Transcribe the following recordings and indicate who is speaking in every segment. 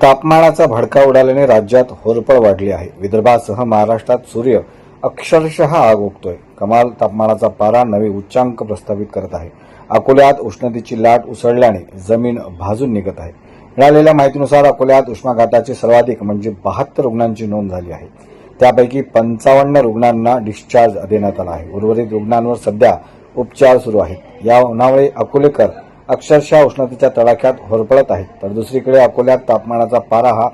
Speaker 1: तापमानाचा भडका उडाल्याने राज्यात होरपळ वाढली आहे. विदर्भासह महाराष्ट्रात सूर्य अक्षरशः आग ओकतोय. कमाल तापमानाचा पारा नवी उच्चांक प्रस्थापित करत आहे. अकोल्यात उष्णतेची लाट उसळल्याने जमीन भाजून निघत आहे. मिळालेल्या माहितीनुसार अकोल्यात उष्माघाताचे सर्वाधिक म्हणजे 72 रुग्णांची नोंद झाली आहे. त्यापैकी 55 रुग्णांना डिस्चार्ज देण्यात आला आहे. उर्वरित रुग्णांवर सध्या उपचार सुरू आहेत. या उन्हामुळे अकोलेकर अक्षरशः उष्णतेच्या तडाख्यात होरपळत आहेत. तर दुसरीकडे अकोल्यात तापमानाचा पारा हा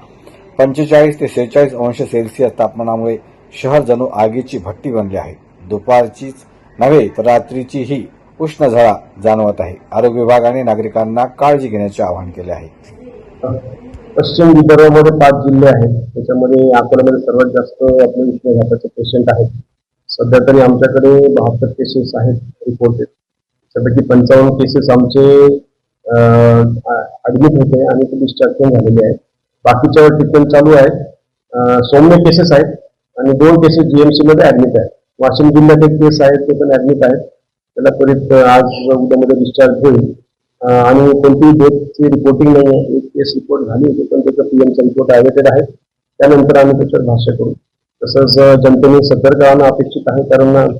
Speaker 1: 45 ते 46 अंश सेल्सिअस तापमानामुळे शहर जणू आगीची भट्टी बनली आहे. दुपारचीच नव्हे तर रात्रीचीही उष्ण झळा जाणवत आहे. आरोग्य विभागाने नागरिकांना काळजी घेण्याचे आवाहन केले आहे.
Speaker 2: पश्चिम विदर्भामध्ये 5 जिल्हे आहेत. त्याच्यामध्ये अकोल्यामध्ये सर्वात जास्त आपले उष्णघाताचे पेशंट आहेत. सध्या तरी आमच्याकडे 72 केसेस आहेत रिपोर्टेड. त्यापैकी 55 केसेस आमचे ऍडमिट होते आणि ते डिस्चार्ज पण झालेले आहेत. बाकीच्यावर ट्रीटमेंट चालू आहे. सौम्य केसेस आहेत आणि 2 केसेस जीएमसी मध्ये ऍडमिट आहेत. वाशिम जिल्ह्यात एक केस आहे, ते पण ऍडमिट आहेत. त्याला त्वरित आज उद्यामध्ये डिस्चार्ज होईल आणि कोणतीही डेथची रिपोर्टिंग नाही आहे. एक केस रिपोर्ट झाली होती पण त्याचा पीएमचा रिपोर्ट अवेटेड आहे. त्यानंतर आम्ही त्याच्यावर भाष्य करू. तसंच जनतेने सतर्क राहणं अपेक्षित आहे, कारण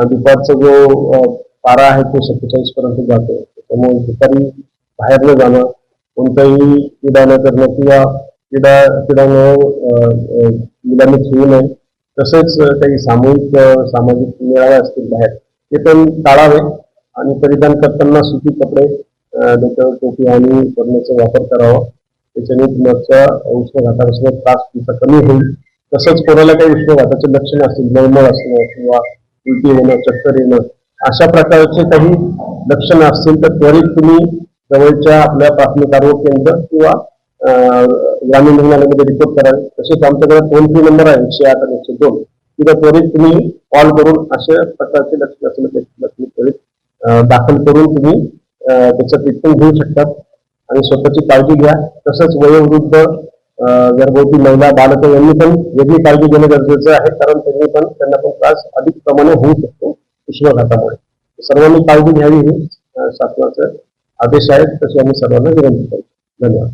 Speaker 2: दुपारचा जो पारा आहे तो 47 पर्यंत जातो. त्यामुळे दुपारी बाहेर न जाणं, कोणताही क्रीडा न करणं किंवा क्रीडा मुलांनी खेळू नये. तसेच काही सामाजिक मेळावे असतील बाहेर ते पण टाळावे आणि परिधान करताना सुती कपडे, डोक्यावर टोपी आणि करण्याचा वापर करावा. त्याच्याने तुमचा उष्णघातापासून त्रास तुमचा कमी होईल. तसंच कोणाला काही उष्णघाताचे लक्षणे असतील, मळमळ असणं किंवा उलटी येणं, चक्कर येणं, अशा प्रकारचे काही लक्षणं असतील तर त्वरित तुम्ही जवळच्या आपल्या प्राथमिक आरोग्य केंद्र किंवा ग्रामीण रुग्णालयामध्ये रिपोर्ट करावे. तसेच आमच्याकडे टोल फ्री नंबर आहे 108 आणि 102. तिथं त्वरित तुम्ही कॉल करून अशा प्रकारचे लक्षण असलेले त्वरित दाखल करून तुम्ही त्याचं ट्रीटमेंट घेऊ शकतात आणि स्वतःची काळजी घ्या. तसंच वयोवृद्ध, गर्भवती महिला, बालकं यांनी पण वेगळी काळजी घेणं गरजेचं आहे, कारण त्यांना पण त्रास अधिक प्रमाणे होऊ शकतो उष्णघातामुळे. सर्वांनी काळजी घ्यावी हे शासनाचे आदेश आहेत, तसे आम्ही सर्वांना विनंती करतो. धन्यवाद.